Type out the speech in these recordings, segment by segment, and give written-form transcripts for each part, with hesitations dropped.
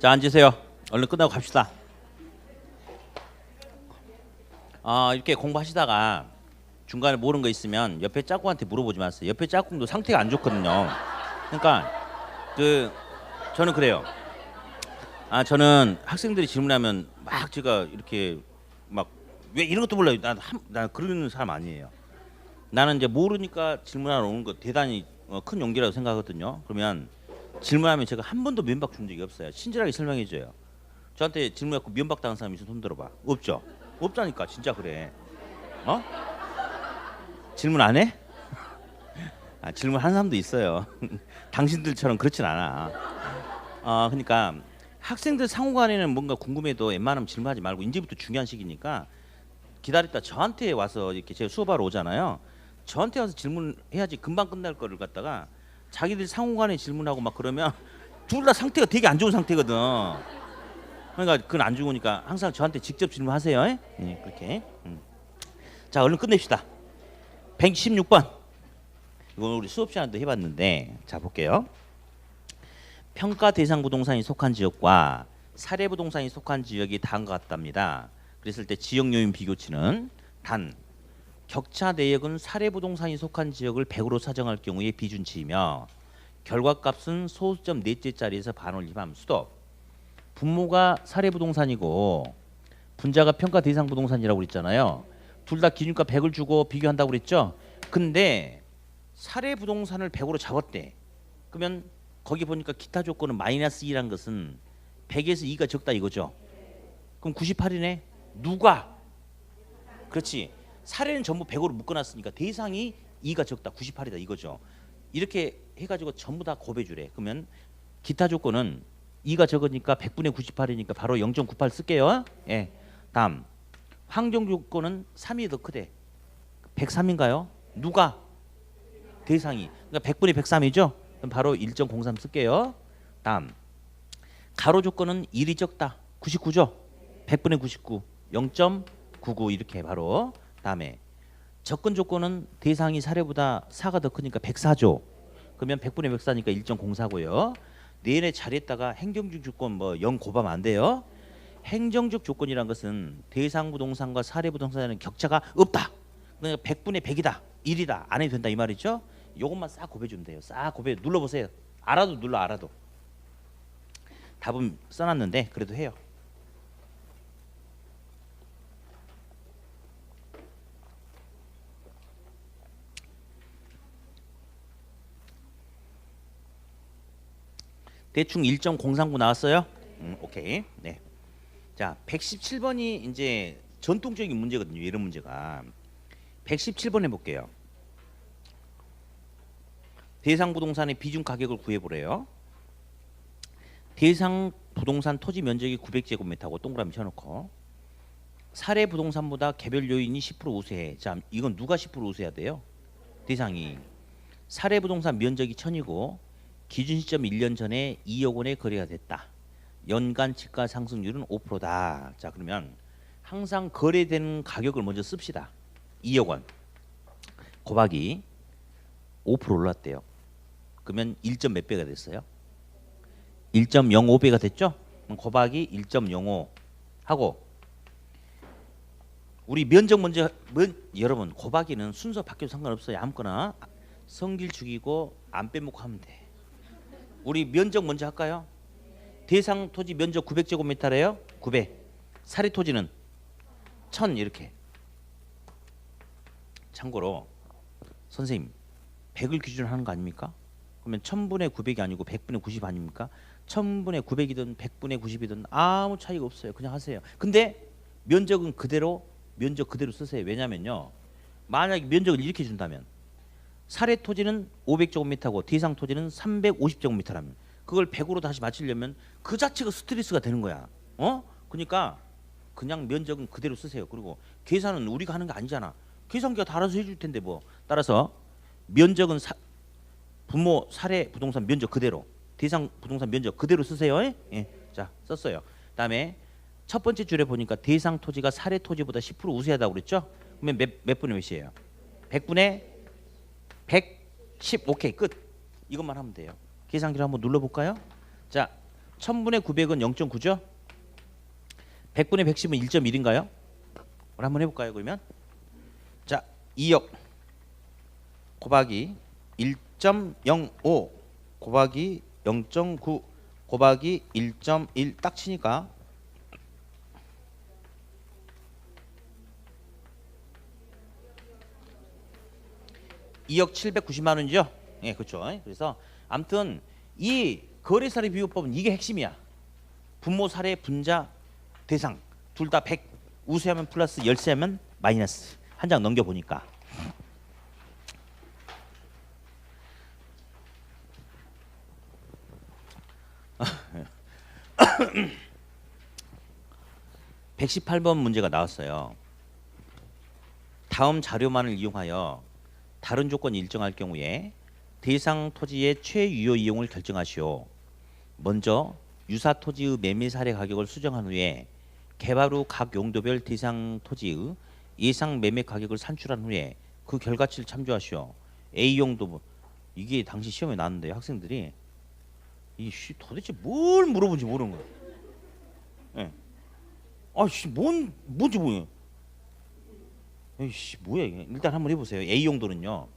자, 앉으세요. 얼른 끝나고 갑시다. 이렇게 공부하시다가 중간에 모르는 거 있으면 옆에 짝꿍한테 물어보지 마세요. 옆에 짝꿍도 상태가 안 좋거든요. 그러니까 저는 그래요. 저는 학생들이 질문하면 막 제가 이렇게 막 왜 이런 것도 몰라요. 난 그러는 사람 아니에요. 나는 이제 모르니까 질문하러 오는 거 대단히 큰 용기라고 생각하거든요. 그러면 질문하면 제가 한 번도 면박 준 적이 없어요. 친절하게 설명해 줘요. 저한테 질문해갖고 면박 당한 사람 있으면 손 들어봐. 없죠? 없다니까. 진짜 그래. 질문 안 해? 질문 한 사람도 있어요. 당신들처럼 그렇진 않아. 그러니까 학생들 상호간에는 뭔가 궁금해도 웬만하면 질문하지 말고 이제부터 중요한 시기니까 기다렸다 저한테 와서 이렇게 제가 수업하러 오잖아요. 저한테 와서 질문해야지 금방 끝날 거를 갖다가 자기들 상호간에 질문하고 막 그러면 둘 다 상태가 되게 안 좋은 상태거든. 그러니까 그건 안 좋으니까 항상 저한테 직접 질문하세요. 네, 그렇게. 자, 얼른 끝냅시다. 116번. 이건 우리 수업 시간에도 해봤는데, 자 볼게요. 평가 대상 부동산이 속한 지역과 사례 부동산이 속한 지역이 다음과 같답니다. 그랬을 때 지역 요인 비교치는 단 격차 내역은 사례 부동산이 속한 지역을 100으로 사정할 경우에 비준치이며 결과값은 소수점 넷째 자리에서 반올림함. 스톱. 분모가 사례 부동산이고 분자가 평가 대상 부동산이라고 그랬잖아요. 둘 다 기준가 100을 주고 비교한다고 그랬죠. 근데 사례 부동산을 100으로 잡았대. 그러면 거기 보니까 기타 조건은 마이너스 2라는 것은 100에서 2가 적다 이거죠. 그럼 98이네. 누가? 그렇지. 사례는 전부 100으로 묶어놨으니까 대상이 2가 적다. 98이다 이거죠. 이렇게 해가지고 전부 다 곱해주래. 그러면 기타 조건은 2가 적으니까 100분의 98이니까 바로 0.98 쓸게요. 예. 다음 환경 조건은 3이 더 크대. 103인가요? 누가? 대상이. 그러니까 100분의 103이죠. 그럼 바로 1.03 쓸게요. 다음 가로 조건은 1이 적다. 99죠. 100분의 99 0.99 이렇게 바로. 다음에 접근 조건은 대상이 사례보다 4가 더 크니까 104죠. 그러면 100분의 104니까 1.04고요. 내내 잘했다가 행정적 조건 뭐 0 곱하면 안 돼요. 행정적 조건이란 것은 대상 부동산과 사례 부동산에는 격차가 없다. 그러니까 100분의 100이다. 1이다. 안 해도 된다 이 말이죠. 요것만 싹 곱해주면 돼요. 싹 곱해 눌러보세요. 알아도 눌러 알아도. 답은 써놨는데 그래도 해요. 대충 1.039 나왔어요? 오케이. 네. 자, 117번이 이제 전통적인 문제거든요. 이런 문제가. 117번 해볼게요. 대상 부동산의 비중 가격을 구해보래요. 대상 부동산 토지 면적이 900제곱미터고 동그라미 쳐놓고 사례 부동산보다 개별 요인이 10% 우세해. 자, 이건 누가 10% 우세해야 돼요? 대상이. 사례 부동산 면적이 1000이고 기준 시점 1년 전에 2억 원에 거래가 됐다. 연간 지가 상승률은 5%다. 자, 그러면 항상 거래되는 가격을 먼저 씁시다. 2억 원 곱하기 5% 올랐대요. 그러면 1점 몇 배가 됐어요? 1.05배가 됐죠? 그럼 곱하기 1.05 하고 우리 면적 먼저 여러분 곱하기는 순서 바뀌어도 상관없어요. 아무거나 성질 죽이고 안 빼먹고 하면 돼. 우리 면적 먼저 할까요? 대상 토지 면적 900제곱미터래요. 900. 사례 토지는 1000 이렇게. 참고로 선생님 100을 기준으로 하는 거 아닙니까? 그러면 1000분의 900이 아니고 100분의 90 아닙니까? 1000분의 900이든 100분의 90이든 아무 차이가 없어요. 그냥 하세요. 근데 면적은 그대로 면적 그대로 쓰세요. 왜냐면요. 만약에 면적을 이렇게 준다면 사례 토지는 500제곱미터고 대상 토지는 350제곱미터라면 그걸 100으로 다시 맞추려면 그 자체가 스트레스가 되는 거야. 그러니까 그냥 면적은 그대로 쓰세요. 그리고 계산은 우리가 하는 게 아니잖아. 계산기가 다 알아서 해줄 텐데 뭐. 따라서 면적은 분모 사례 부동산 면적 그대로 대상 부동산 면적 그대로 쓰세요. 예. 자, 썼어요. 그다음에 첫 번째 줄에 보니까 대상 토지가 사례 토지보다 10% 우세하다고 그랬죠? 그러면 몇 분의 몇이에요? 100분의 110. 오케이 끝. 이것만 하면 돼요. 계산기를 한번 눌러볼까요? 자, 1000분의 900은 0.9죠? 100분의 110은 1.1인가요? 한번 해볼까요? 그러면 자 2억 곱하기 1.05 곱하기 0.9 곱하기 1.1 딱 치니까 2억 790만 원이죠? 예, 그렇죠. 그래서 아무튼 이 거래사례 비교법은 이게 핵심이야. 분모 사례 분자 대상 둘 다 100 우수하면 플러스 열세하면 마이너스. 한 장 넘겨 보니까 (118번) 문제가 나왔어요. 다음 자료만을 이용하여 다른 조건이 일정할 경우에 대상 토지의 최유효 이용을 결정하시오. 먼저 유사 토지의 매매 사례 가격을 수정한 후에 개발 후 각 용도별 대상 토지의 예상 매매 가격을 산출한 후에 그 결과치를 참조하시오. A 용도 이게 당시 시험에 나왔는데 학생들이 이 도대체 뭘 물어본지 모르는 거야. 예. 아씨 뭔지 뭐야. 에이씨 뭐야 이게. 일단 한번 해보세요. A 용도는요.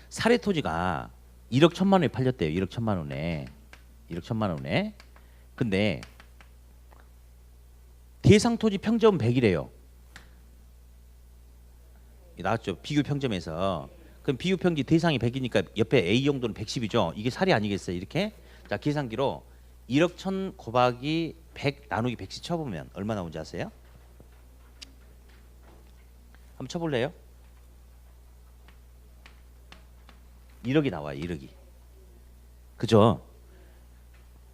사례 토지가 1억 1천만 원에 팔렸대요. 1억 1천만 원에. 1억 1천만 원에. 근데 대상 토지 평점은 100이래요. 나왔죠. 비교 평점에서. 그럼 비교 평지 대상이 100이니까 옆에 A 용도는 110이죠. 이게 사례 아니겠어요? 이렇게. 자, 계산기로 1억 1천 곱하기 100 나누기 100씩 쳐보면 얼마 나오는지 아세요? 한번 쳐볼래요? 1억이 나와요. 1억이. 그죠?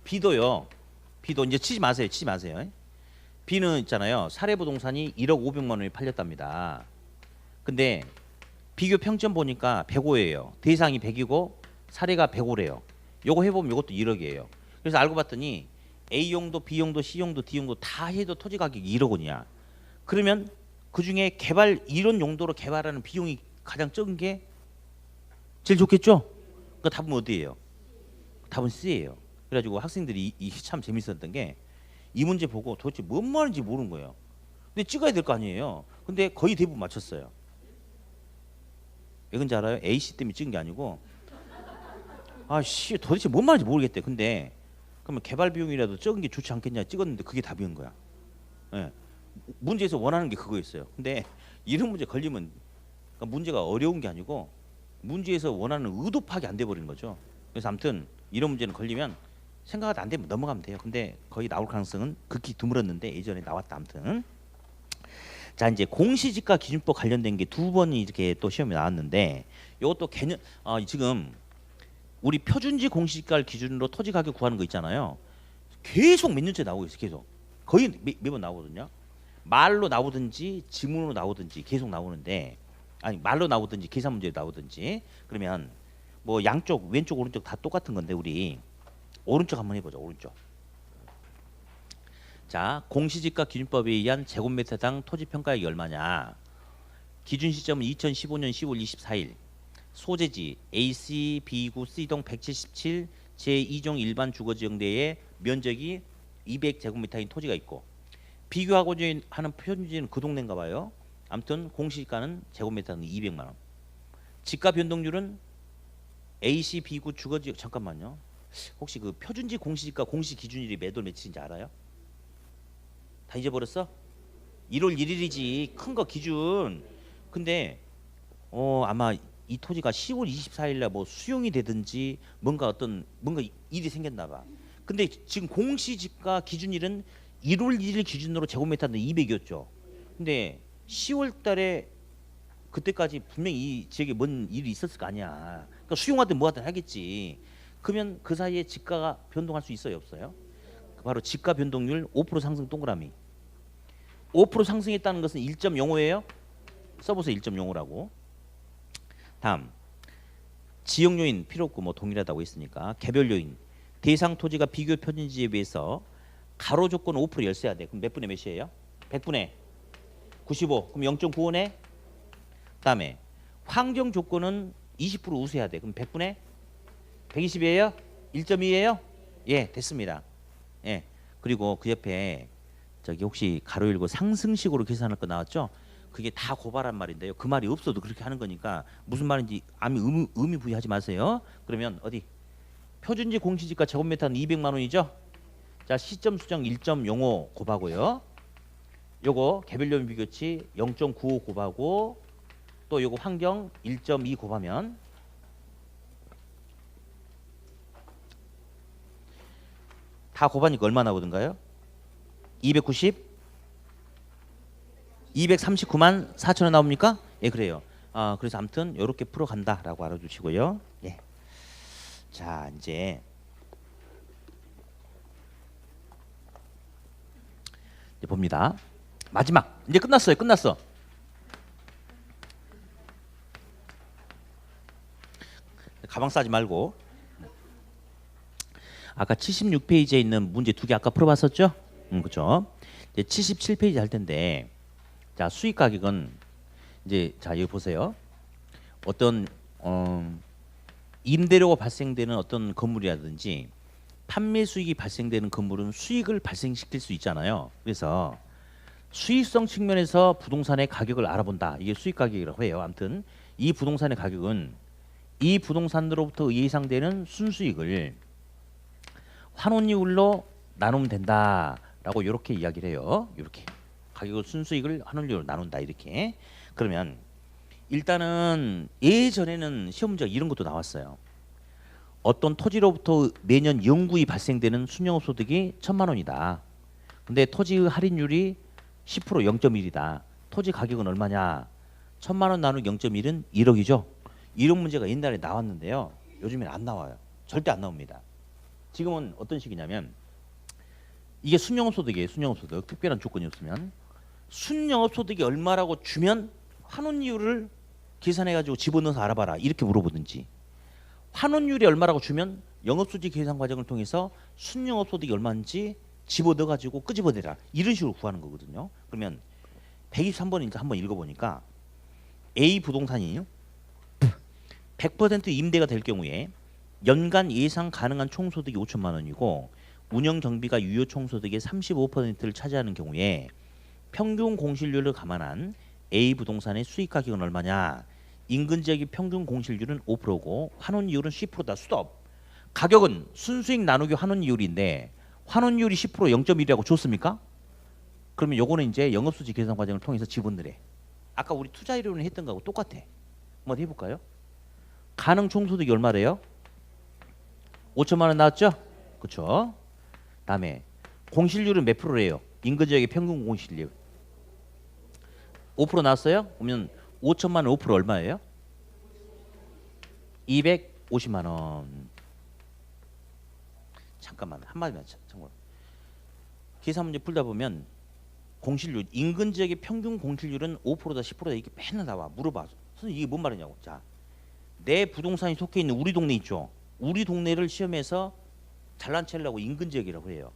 B도요. B도 이제 치지 마세요. 치지 마세요. B는 있잖아요. 사례 부동산이 1억 500만 원에 팔렸답니다. 근데 비교 평점 보니까 105예요. 대상이 100이고 사례가 105래요. 요거 해보면 이것도 1억이에요. 그래서 알고 봤더니 A용도, B용도, C용도, D용도 다 해도 토지 가격이 1억 원이야. 그러면 그중에 개발 이런 용도로 개발하는 비용이 가장 적은 게 제일 좋겠죠? 그러니까 답은 어디예요? 답은 C예요. 그래가지고 학생들이 참 재밌었던 게 이 문제 보고 도대체 뭔 말인지 모르는 거예요. 근데 찍어야 될 거 아니에요. 근데 거의 대부분 맞췄어요. 왜 그런지 알아요? A씨 때문에 찍은 게 아니고 아씨 도대체 뭔 말인지 모르겠대. 근데 그러면 개발 비용이라도 적은 게 좋지 않겠냐 찍었는데 그게 답인 거야. 예. 문제에서 원하는 게 그거였어요. 근데 이런 문제 걸리면 그러니까 문제가 어려운 게 아니고 문제에서 원하는 의도 파악이 안 돼 버리는 거죠. 그래서 아무튼 이런 문제는 걸리면 생각이 안 되면 넘어가면 돼요. 근데 거의 나올 가능성은 극히 드물었는데 예전에 나왔다. 아무튼 자 이제 공시지가 기준법 관련된 게 두 번이 이렇게 또 시험에 나왔는데 이것도 개념 지금 우리 표준지 공시지가를 기준으로 토지 가격 구하는 거 있잖아요. 계속 몇 년째 나오고 있어요. 계속 거의 매번 나오거든요. 말로 나오든지 지문으로 나오든지 계속 나오는데 아니 말로 나오든지 계산 문제로 나오든지 그러면 뭐 양쪽 왼쪽 오른쪽 다 똑같은 건데 우리 오른쪽 한번 해보자. 오른쪽. 자 공시지가 기준법에 의한 제곱미터당 토지평가액이 얼마냐. 기준 시점은 2015년 10월 24일. 소재지 AC B구 C동 177 제2종 일반 주거지역내에 면적이 200제곱미터인 토지가 있고 비교하고 하는 표준지는 그 동네인가 봐요. 아무튼 공시지가는 제곱미터당 200만 원. 지가 변동률은 AC B구 주거지역 잠깐만요. 혹시 그 표준지 공시지가 공시 기준일이 몇 월 며칠인지 알아요? 다 잊어버렸어? 1월 1일이지 큰 거 기준. 근데 아마 이 토지가 10월 24일날 뭐 수용이 되든지 뭔가 일이 생겼나 봐. 근데 지금 공시지가 기준일은 1월 1일 기준으로 제곱미터당 200이었죠. 근데 10월 달에 그때까지 분명히 이 지역에 뭔 일이 있었을 거 아니야. 그러니까 수용하든 뭐하든 하겠지. 그러면 그 사이에 지가가 변동할 수 있어요, 없어요? 바로 지가 변동률 5% 상승 동그라미. 5% 상승했다는 것은 1.05예요. 써보세요. 1.05라고. 다음 지역 요인 필요 없고 뭐 동일하다고 했으니까 개별 요인. 대상 토지가 비교 표준지에 비해서 가로 조건 5% 열세야 돼. 그럼 몇 분의 몇이에요? 100분의 95. 그럼 0.95네. 그다음에 환경 조건은 20% 우수해야 돼. 그럼 100분의 120이에요. 1.2예요? 예, 됐습니다. 예. 그리고 그 옆에 저기 혹시 가로 열고 상승식으로 계산할 거 나왔죠? 그게 다 고발한 말인데요. 그 말이 없어도 그렇게 하는 거니까 무슨 말인지 아무 의미 부여하지 마세요. 그러면 어디 표준지 공시지가 제곱미터는 200만 원이죠? 자, 시점 수정 1.05 곱하고요. 요거 개별요인 비교치 0.95 곱하고 또 요거 환경 1.2 곱하면 다 곱하니까 얼마 나오던가요? 290 239만 4천 원 나옵니까? 예, 그래요. 그래서 아무튼 요렇게 풀어 간다라고 알아두시고요. 예. 자, 이제 봅니다. 마지막. 이제 끝났어요. 끝났어. 가방 싸지 말고. 아까 76페이지에 있는 문제 두 개 아까 풀어봤었죠? 그렇죠. 이제 77페이지 할 텐데, 자, 수익 가격은 이제 자 여기 보세요. 어떤 임대료가 발생되는 어떤 건물이라든지 판매 수익이 발생되는 건물은 수익을 발생시킬 수 있잖아요. 그래서 수익성 측면에서 부동산의 가격을 알아본다. 이게 수익 가격이라고 해요. 아무튼 이 부동산의 가격은 이 부동산으로부터 예상되는 순수익을 환원이율로 나누면 된다라고 이렇게 이야기를 해요. 이렇게 가격을 순수익을 환원이율로 나눈다 이렇게. 그러면 일단은 예전에는 시험 문제가 이런 것도 나왔어요. 어떤 토지로부터 매년 영구히 발생되는 순영업소득이 1,000만 원이다. 근데 토지의 할인율이 10% 0.1이다. 토지 가격은 얼마냐? 1,000만 원 나누기 0.1은 1억이죠. 이런 문제가 옛날에 나왔는데요. 요즘엔 안 나와요. 절대 안 나옵니다. 지금은 어떤 식이냐면 이게 순영업소득이에요. 순영업소득. 특별한 조건이 없으면 순영업소득이 얼마라고 주면 환원이율을 계산해가지고 집어넣어서 알아봐라. 이렇게 물어보든지 환원율이 얼마라고 주면 영업수지 계산 과정을 통해서 순영업소득이 얼마인지 집어넣어가지고 끄집어내라. 이런 식으로 구하는 거거든요. 그러면 123번인지 한번 읽어보니까 A 부동산이 100% 임대가 될 경우에 연간 예상 가능한 총소득이 5천만 원이고 운영 경비가 유효 총소득의 35%를 차지하는 경우에 평균 공실률을 감안한 A 부동산의 수익 가격은 얼마냐? 인근 지역의 평균 공실률은 5%고 환원이율은 10%다. 스톱. 가격은 순수익 나누기 환원이율인데 환원이율이 10% 0.1이라고 줬습니까? 그러면 요거는 이제 영업수지 계산 과정을 통해서 집어넣으래. 아까 우리 투자 이론을 했던 거하고 똑같아. 한번 해볼까요? 가능 총소득이 얼마래요? 5천만 원 나왔죠? 그렇죠? 다음에 공실률은 몇 프로래요? 인근 지역의 평균 공실률 5% 나왔어요? 그러면 5천만 원 5% 얼마예요? 250만 원. 잠깐만 한마디만 참고로. 계산 문제 풀다 보면 공실률 인근 지역의 평균 공실률은 5%다 10%다 이게 맨날 나와. 물어봐. 선생님 이게 뭔 말이냐고. 자, 내 부동산이 속해 있는 우리 동네 있죠. 우리 동네를 시험에서 잘난 체하려고 인근 지역이라고 해요.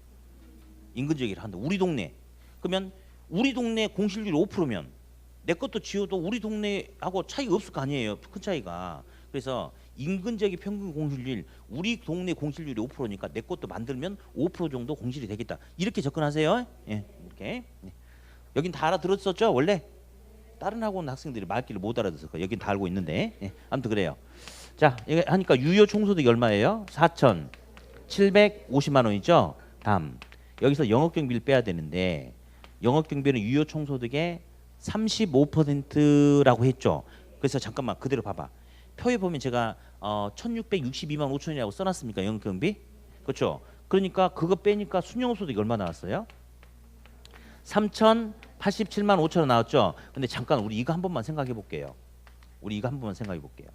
인근 지역이라 한다. 우리 동네. 그러면 우리 동네 공실률이 5%면 내 것도 지어도 우리 동네하고 차이가 없을 거 아니에요. 큰 차이가. 그래서 인근 지역의 평균 공실률, 우리 동네 공실률이 5%니까 내 것도 만들면 5% 정도 공실이 되겠다. 이렇게 접근하세요. 예, 이렇게. 여긴 다 알아들었었죠, 원래? 다른 학원 학생들이 말귀를 못 알아들어서 여긴 다 알고 있는데. 예, 아무튼 그래요. 자, 이거 하니까 유효 총소득이 얼마예요? 4,750만 원이죠. 다음 여기서 영업경비를 빼야 되는데 영업경비는 유효 총소득의 35%라고 했죠. 그래서 잠깐만 그대로 봐봐. 표에 보면 제가 1,662만 5천이라고 써놨습니까? 영업경비? 그렇죠. 그러니까 그거 빼니까 순영업소득이 얼마 나왔어요? 3,087만 5천 원 나왔죠. 근데 잠깐 우리 이거 한 번만 생각해 볼게요. 우리 이거 한 번만 생각해 볼게요.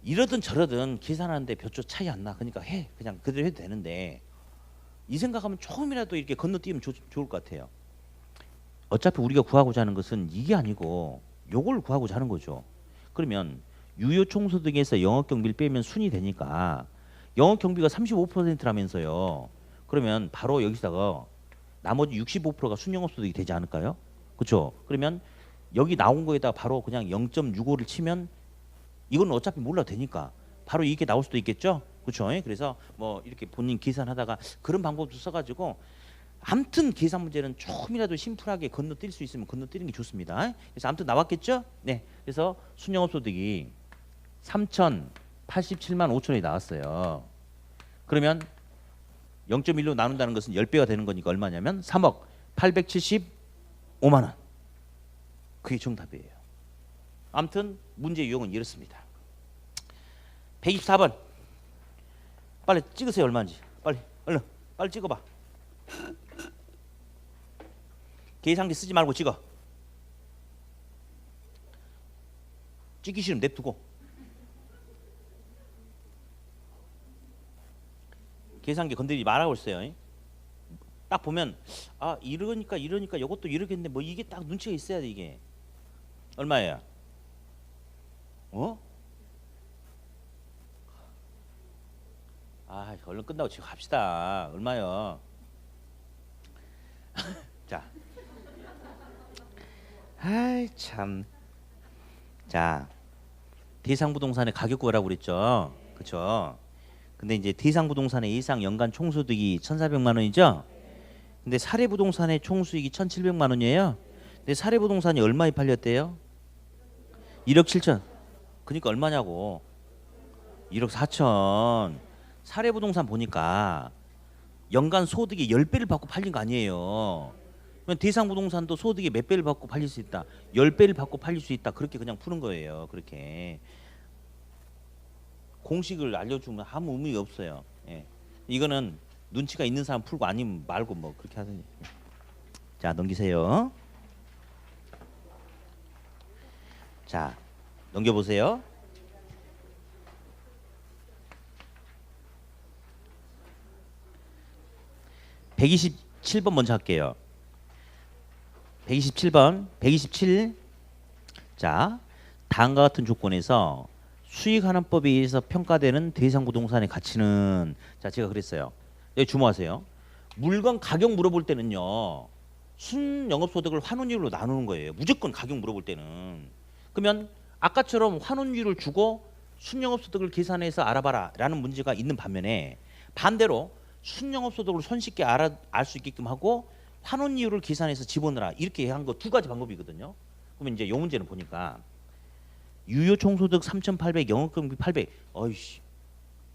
이러든 저러든 계산하는데 몇 조 차이 안 나. 그러니까 해. 그냥 그대로 해도 되는데 이 생각하면 조금이라도 이렇게 건너뛰면 좋을 것 같아요. 어차피 우리가 구하고자 하는 것은 이게 아니고 요걸 구하고자 하는 거죠. 그러면 유효 총소득에서 영업경비를 빼면 순이 되니까 영업경비가 35%라면서요. 그러면 바로 여기다가 나머지 65%가 순영업소득이 되지 않을까요? 그렇죠? 그러면 여기 나온 거에다가 바로 그냥 0.65를 치면 이건 어차피 몰라도 되니까 바로 이게 나올 수도 있겠죠? 그렇죠? 그래서 뭐 이렇게 본인 계산하다가 그런 방법도 써가지고 아무튼 계산 문제는 조금이라도 심플하게 건너뛸 수 있으면 건너뛰는 게 좋습니다. 그래서 아무튼 나왔겠죠? 네. 그래서 순영업소득이 3,087만 5천원이 나왔어요. 그러면 0.1로 나눈다는 것은 10배가 되는 거니까 얼마냐면 3억 875만 원. 그게 정답이에요. 아무튼 문제 유형은 이렇습니다. 124번 빨리 찍으세요. 얼마인지 빨리 얼른 빨리 찍어봐. 계산기 쓰지 말고 찍어. 찍기 싫으면 냅두고. 계산기 건드리지 말라고 했어요. 딱 보면 아 이러니까 이것도 이러겠네. 뭐 이게 딱 눈치가 있어야 돼. 이게 얼마예요? 아 얼른 끝나고 지금 갑시다. 얼마요? 자, 아이 참. 자, 대상부동산의 가격 구하라고 그랬죠. 그렇죠? 근데 이제 대상부동산의 예상 연간 총소득이 1,400만 원이죠. 근데 사례부동산의 총수익이 1,700만 원이에요. 근데 사례부동산이 얼마에 팔렸대요? 1억 7천. 그러니까 얼마냐고. 1억 4천. 사례부동산 보니까 연간 소득이 10배를 받고 팔린 거 아니에요. 그러면 대상부동산도 소득이 몇 배를 받고 팔릴 수 있다. 10배를 받고 팔릴 수 있다. 그렇게 그냥 푸는 거예요. 그렇게. 공식을 알려주면 아무 의미가 없어요. 예. 이거는 눈치가 있는 사람 풀고 아니면 말고 뭐 그렇게 하든지. 자 넘기세요. 자 넘겨보세요. 127번 먼저 할게요. 127번 127. 자 다음과 같은 조건에서 수익환원법에 의해서 평가되는 대상부동산의 가치는, 자 제가 그랬어요. 여기 주목하세요. 물건 가격 물어볼 때는요 순영업소득을 환원율로 나누는 거예요. 무조건 가격 물어볼 때는. 그러면 아까처럼 환원율을 주고 순영업소득을 계산해서 알아봐라 라는 문제가 있는 반면에, 반대로 순영업소득을 손쉽게 알 수 있게끔 하고 환원율을 계산해서 집어넣어라 이렇게 한 거 두 가지 방법이거든요. 그러면 이제 이 문제는 보니까 유효 총소득 3,800, 영업경비 800. 어이씨,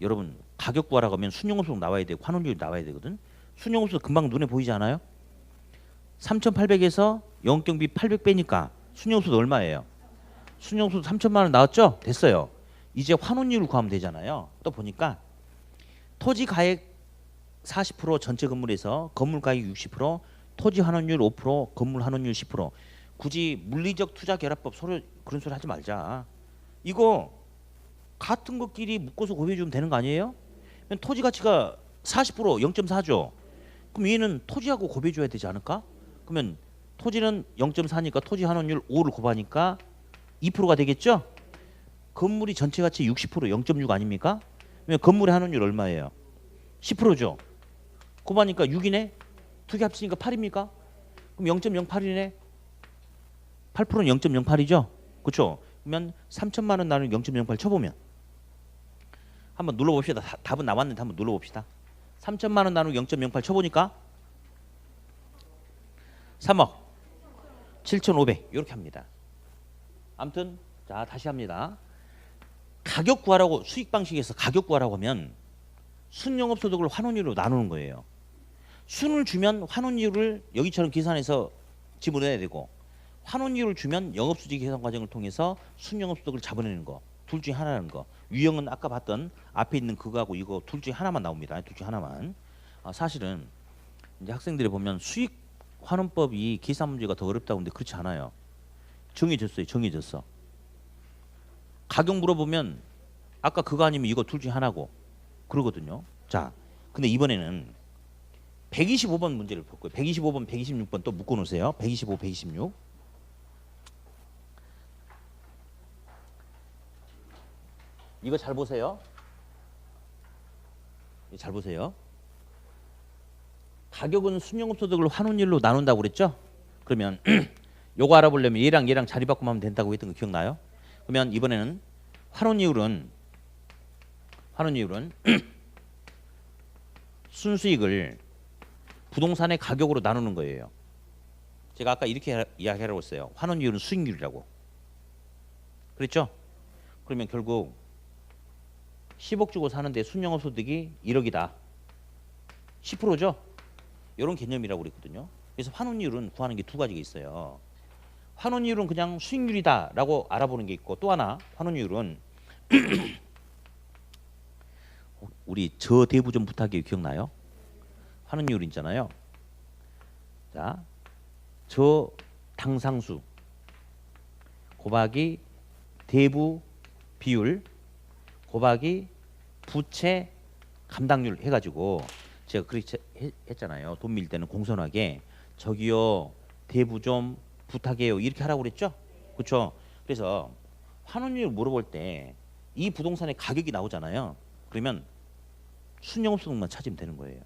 여러분 가격 구하라고 하면 순영업소득 나와야 되고 환원율 나와야 되거든. 순영업소득 금방 눈에 보이지 않아요? 3,800에서 영업경비 800 빼니까 순영업소득 얼마예요? 순영업소득 3천만 원 나왔죠? 됐어요. 이제 환원율을 구하면 되잖아요. 또 보니까 토지 가액 40%, 전체 건물에서 건물 가액 60%, 토지 환원율 5%, 건물 환원율 10%. 굳이 물리적 투자 결합법 서로 그런 소리 하지 말자. 이거 같은 것끼리 묶어서 곱해 주면 되는 거 아니에요? 토지 가치가 40% 0.4죠. 그럼 얘는 토지하고 곱해 줘야 되지 않을까? 그러면 토지는 0.4니까 토지 환원율 5를 곱하니까 2%가 되겠죠? 건물이 전체 가치 60% 0.6 아닙니까? 그러면 건물의 환원율 얼마예요? 10%죠. 곱하니까 6이네. 두 개 합치니까 8입니까? 그럼 0.08이네. 8%는 0.08이죠. 그렇죠? 그러면 3천만 원 나누기 0.08 쳐보면 한번 눌러봅시다. 답은 나왔는데 한번 눌러봅시다. 3천만 원 나누기 0.08 쳐보니까 3억 7,500 이렇게 합니다. 아무튼 자 다시 합니다. 가격 구하라고, 수익 방식에서 가격 구하라고 하면 순영업소득을 환원율로 나누는 거예요. 순을 주면 환원율을 여기처럼 계산해서 집어넣어야 되고, 환원율을 주면 영업수지 계산 과정을 통해서 순영업소득을 잡아내는 거. 둘 중에 하나라는 거. 유형은 아까 봤던 앞에 있는 그거하고 이거 둘 중에 하나만 나옵니다. 둘 중에 하나만. 사실은 이제 학생들이 보면 수익 환원법이 계산 문제가 더 어렵다고 하는데 그렇지 않아요. 정해졌어요. 정해졌어. 가격 물어보면 아까 그거 아니면 이거 둘 중에 하나고 그러거든요. 자, 근데 이번에는 125번 문제를 볼 거예요. 125번, 126번 또 묶어 놓으세요. 125, 126. 이거 잘 보세요. 잘 보세요. 가격은 순영업소득을 환원율로 나눈다고 그랬죠? 그러면 요거 알아보려면 얘랑 자리 바꾸면 하면 된다고 했던 거 기억나요? 그러면 이번에는 환원율은 환원율은 순수익을 부동산의 가격으로 나누는 거예요. 제가 아까 이렇게 이야기하라고 했어요. 환원율은 수익률이라고. 그랬죠? 그러면 결국 10억 주고 사는데 순영업소득이 1억이다. 10%죠? 이런 개념이라고 그랬거든요. 그래서 환원율은 구하는 게 두 가지가 있어요. 환원율은 그냥 수익률이다라고 알아보는 게 있고, 또 하나 환원율은 우리 저대부존 부탁이 기억나요? 환원율 있잖아요. 자, 저 당상수 곱하기 대부 비율 곱하기 부채 감당률 해가지고 제가 그렇게 했잖아요. 돈 밀 때는 공손하게 저기요 대부 좀 부탁해요 이렇게 하라고 그랬죠? 그렇죠? 그래서 환원율 물어볼 때 이 부동산의 가격이 나오잖아요. 그러면 순영업소득만 찾으면 되는 거예요.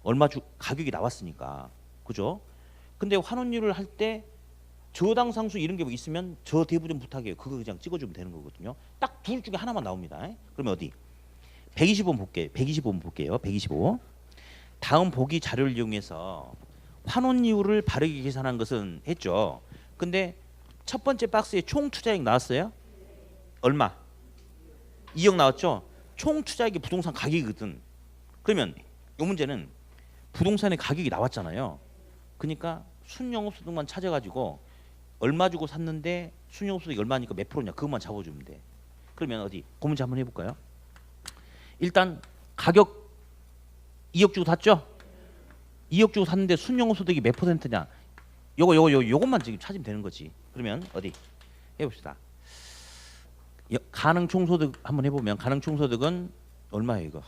얼마 가격이 나왔으니까. 그죠? 근데 환원율을 할 때 저당 상수 이런 게 뭐 있으면 저 대부 좀 부탁해요. 그거 그냥 찍어주면 되는 거거든요. 딱 둘 중에 하나만 나옵니다. 그러면 어디? 125번 볼게요. 125번 볼게요. 125. 다음 보기 자료를 이용해서 환원율을 바르게 계산한 것은 했죠. 근데 첫 번째 박스에 총 투자액 나왔어요? 얼마? 2억 나왔죠? 총 투자액이 부동산 가격이거든. 그러면 이 문제는 부동산의 가격이 나왔잖아요. 그러니까 순영업소득만 찾아가지고 얼마 주고 샀는데 순영업소득이 얼마니까 몇 프로냐 그것만 잡아주면 돼. 그러면 어디? 그 문제 한번 해볼까요? 일단 가격 2억 주고 샀죠? 2억 주고 샀는데 순영업소득이 몇 %냐? 요것만 지금 찾으면 되는 거지. 그러면 어디? 해봅시다. 가능 총소득 한번 해보면 가능 총소득은 얼마예요 이거?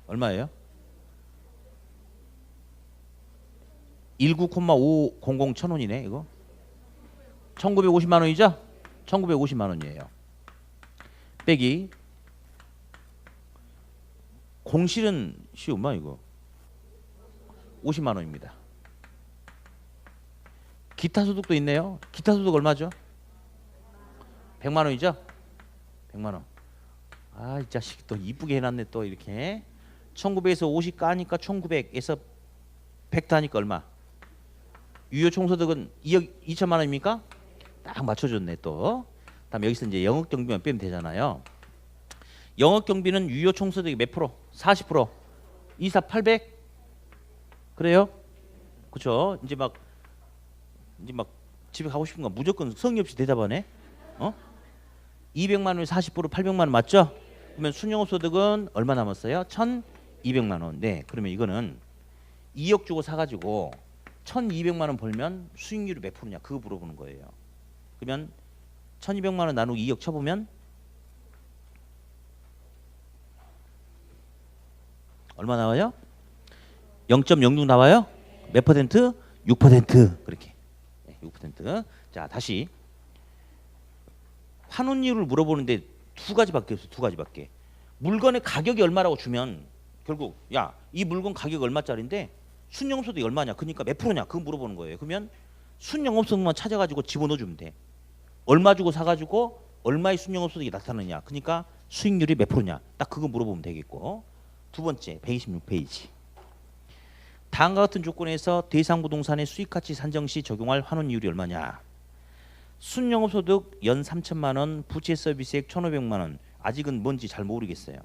얼마예요? 19,500 천원이네 이거. 1950만 원이죠? 1950만 원이에요. 빼기 공실은 쉬우마 이거 50만 원입니다. 기타 소득도 있네요. 기타 소득 얼마죠? 100만 원이죠? 100만 원. 아, 이 자식 또 이쁘게 해놨네 또 이렇게. 1900에서 50 까니까 1900에서 100 더하니까 얼마? 유효 총소득은 2억 2천만 원입니까? 딱 맞춰줬네 또. 다음 여기서 이제 영업 경비만 빼면 되잖아요. 영업 경비는 유효 총소득이 몇 프로? 40%. 24 800? 그래요? 그렇죠? 이제 막 집에 가고 싶은 거 무조건 성의 없이 대답하네. 200만 원에 40% 800만 원 맞죠? 그러면 순영업 소득은 얼마 남았어요? 1,200만 원. 네. 그러면 이거는 2억 주고 사가지고 1,200만 원 벌면 수익률이 몇 프로냐 그거 물어보는 거예요. 그러면 1,200만 원 나누기 2억 쳐보면 얼마 나와요? 0.06 나와요? 몇 퍼센트? 6%. 그렇게. 네, 6%. 자, 다시 환원율을 물어보는데 두 가지밖에 없어. 두 가지밖에. 물건의 가격이 얼마라고 주면 결국 야, 이 물건 가격 얼마짜리인데 순영업소득이 얼마냐? 그러니까 몇 프로냐? 그거 물어보는 거예요. 그러면 순영업소득만 찾아가지고 집어넣어주면 돼. 얼마 주고 사가지고 얼마의 순영업소득이 나타나느냐? 그러니까 수익률이 몇 프로냐? 딱 그거 물어보면 되겠고. 두 번째 126페이지. 다음과 같은 조건에서 대상 부동산의 수익가치 산정 시 적용할 환원율이 얼마냐? 순영업소득 연 3천만 원, 부채 서비스액 1,500만 원. 아직은 뭔지 잘 모르겠어요.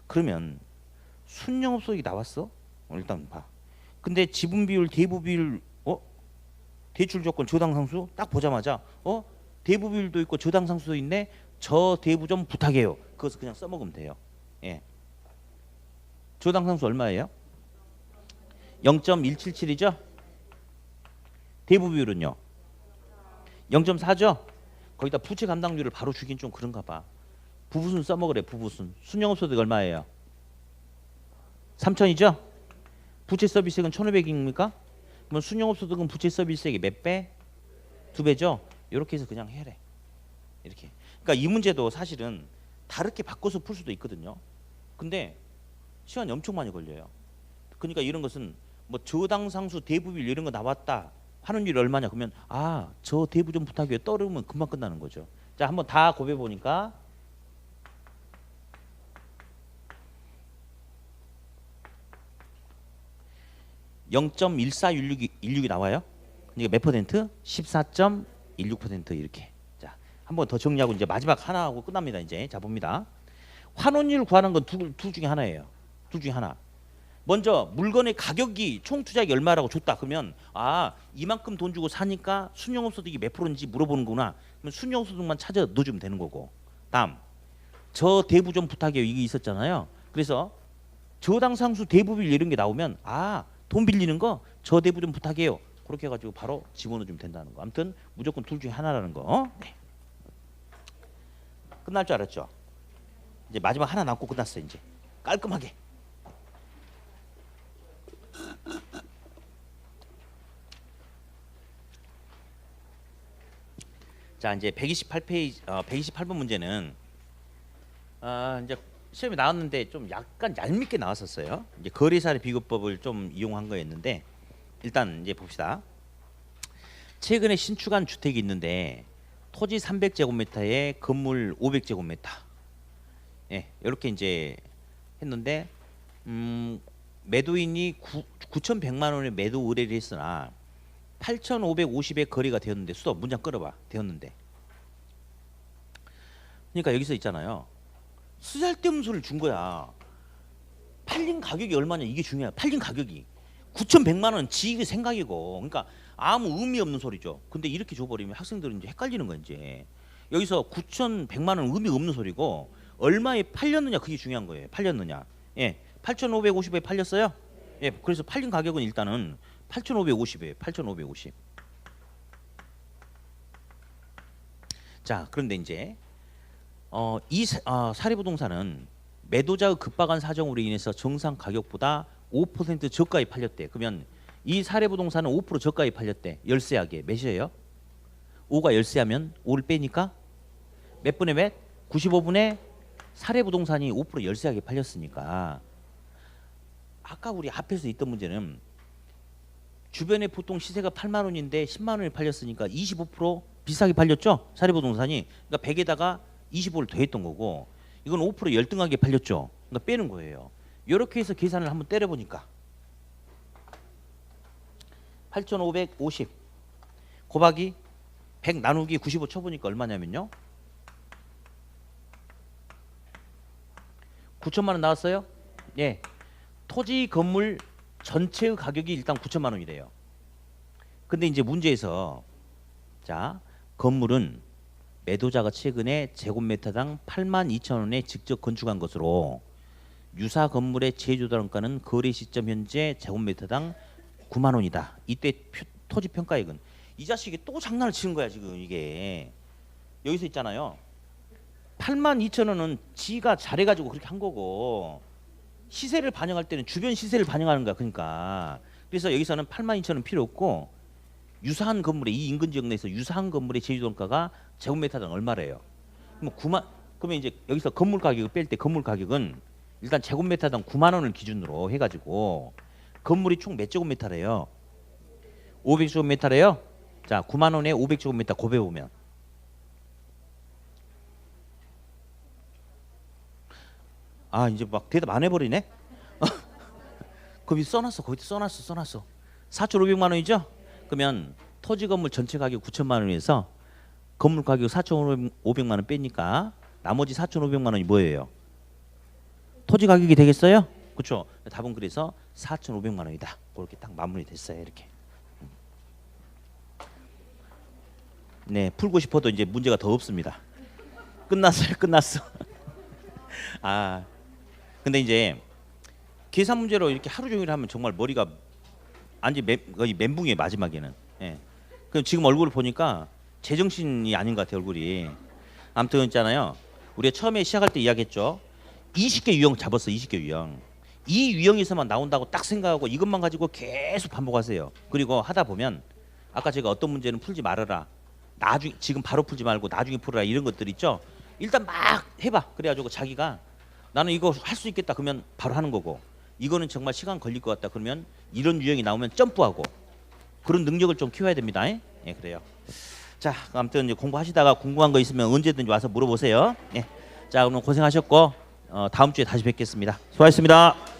그러면 순영업소득이 나왔어? 일단 봐. 근데 지분 비율, 대부 비율, 대출 조건 저당 상수 딱 보자마자 대부 비율도 있고 저당 상수도 있네. 저 대부 좀 부탁해요. 그것을 그냥 써먹으면 돼요. 예. 저당 상수 얼마예요? 0.177이죠? 대부 비율은요? 0.4죠? 거기다 부채 감당률을 바로 주긴 좀 그런가 봐. 부부순 써먹으래. 부부순. 순영업소득 얼마예요? 3천이죠? 부채 서비스액은 1,500입니까? 그러면 순영업소득은 부채 서비스액이 몇 배? 2배죠? 이렇게 해서 그냥 해래. 이렇게. 그러니까 이 문제도 사실은 다르게 바꿔서 풀 수도 있거든요. 근데 시간이 엄청 많이 걸려요. 그러니까 이런 것은 뭐 저당상수 대부비율 이런 거 나왔다. 환원율이 얼마냐? 그러면 저 대부 좀 부탁해요. 떠오르면 금방 끝나는 거죠. 자, 한번 다 곱해 보니까 0.1416이 나와요. 이게 몇 퍼센트? 14.16% 이렇게. 자, 한 번 더 정리하고 이제 마지막 하나 하고 끝납니다. 이제 자 봅니다. 환원율 구하는 건 둘 중에 하나예요. 둘 중에 하나. 먼저 물건의 가격이 총 투자액이 얼마라고 줬다. 그러면 아 이만큼 돈 주고 사니까 순영업소득이 몇 프로인지 물어보는구나. 그러면 순영업소득만 찾아 넣어주면 되는 거고. 다음 저 대부 좀 부탁해요. 이게 있었잖아요. 그래서 저당 상수 대부빌 이런 게 나오면 아 돈 빌리는 거 저 대부 좀 부탁해요. 그렇게 해가지고 바로 집어넣어주면 된다는 거. 아무튼 무조건 둘 중에 하나라는 거. 네. 끝날 줄 알았죠. 이제 마지막 하나 남고 끝났어요. 이제 깔끔하게. 자 이제 128페이지 128번 문제는 이제 시험에 나왔는데 좀 약간 얄밉게 나왔었어요. 이제 거래사례 비교법을 좀 이용한 거였는데 일단 이제 봅시다. 최근에 신축한 주택이 있는데 토지 300제곱미터에 건물 500제곱미터. 예, 이렇게 이제 했는데 매도인이 9,100만 원에 매도 의뢰를 했으나 8,550에 거래가 되었는데 수도 문장 끌어봐. 되었는데. 그러니까 여기서 있잖아요. 쓰잘데없는 소리를 준 거야. 팔린 가격이 얼마냐 이게 중요해. 팔린 가격이 9,100만 원 지익의 생각이고, 그러니까 아무 의미 없는 소리죠. 근데 이렇게 줘버리면 학생들은 이제 헷갈리는 거야. 이제 여기서 9,100만 원 의미 없는 소리고 얼마에 팔렸느냐 그게 중요한 거예요. 팔렸느냐. 예, 8,550에 팔렸어요. 예, 그래서 팔린 가격은 일단은 8,550이에요. 8,550. 자, 그런데 이제 이 사례부동산은 매도자의 급박한 사정으로 인해서 정상 가격보다 5% 저가에 팔렸대. 그러면 이 사례부동산은 5% 저가에 팔렸대. 열세하게 몇이에요? 5가 열세하면 5를 빼니까 몇 분의 몇? 95분의 사례부동산이 5% 열세하게 팔렸으니까 아까 우리 앞에서 있던 문제는 주변에 보통 시세가 8만 원인데 10만 원에 팔렸으니까 25% 비싸게 팔렸죠? 사례부동산이. 그러니까 100에다가 25를 더했던 거고 이건 5% 열등하게 팔렸죠. 그러니까 빼는 거예요. 이렇게 해서 계산을 한번 때려보니까 8,550 곱하기 100 나누기 95 쳐보니까 얼마냐면요. 9천만 원 나왔어요? 예. 토지 건물 전체의 가격이 일단 9천만 원이래요. 근데 이제 문제에서 자 건물은 매도자가 최근에 제곱미터당 82,000원에 직접 건축한 것으로 유사 건물의 제조단가는 거래 시점 현재 제곱미터당 9만 원이다. 이때 토지 평가액은 이 자식이 또 장난을 치는 거야 지금. 이게 여기서 있잖아요. 82,000원은 지가 잘해가지고 그렇게 한 거고 시세를 반영할 때는 주변 시세를 반영하는 거야. 그러니까 그래서 여기서는 82,000원 필요 없고 유사한 건물의 이 인근 지역 내에서 유사한 건물의 제조단가가 제곱미터당 얼마래요? 그럼 9만 그러면 이제 여기서 건물 가격을 뺄 때 건물 가격은 일단 제곱미터당 9만 원을 기준으로 해가지고 건물이 총 몇 제곱미터래요? 500제곱미터래요. 자 9만 원에 500제곱미터 곱해보면 아 이제 막 대답 안 해버리네. 거기 써놨어. 거기 써놨어. 4,500만 원이죠? 그러면 토지 건물 전체 가격 9천만 원에서 건물 가격 4,500만 원 빼니까 나머지 4,500만 원이 뭐예요? 토지 가격이 되겠어요? 그렇죠? 답은 그래서 4,500만 원이다. 그렇게 딱 마무리됐어요. 이렇게. 네, 풀고 싶어도 이제 문제가 더 없습니다. 끝났어요. 끝났어. 아, 근데 이제 계산 문제로 이렇게 하루 종일 하면 정말 머리가 완전 거의 멘붕이에요. 마지막에는. 예. 그럼 지금 얼굴을 보니까 제정신이 아닌 것 같아요. 얼굴이. 아무튼 있잖아요. 우리가 처음에 시작할 때 이야기했죠. 20개 유형 잡았어. 20개 유형. 이 유형에서만 나온다고 딱 생각하고 이것만 가지고 계속 반복하세요. 그리고 하다 보면 아까 제가 어떤 문제는 풀지 말아라. 나중에 지금 바로 풀지 말고 나중에 풀어라. 이런 것들 있죠. 일단 막 해봐. 그래가지고 자기가 나는 이거 할 수 있겠다. 그러면 바로 하는 거고 이거는 정말 시간 걸릴 것 같다. 그러면 이런 유형이 나오면 점프하고 그런 능력을 좀 키워야 됩니다. 예, 그래요. 자, 아무튼 이제 공부하시다가 궁금한 거 있으면 언제든지 와서 물어보세요. 예. 자, 오늘 고생하셨고 다음 주에 다시 뵙겠습니다. 수고하셨습니다.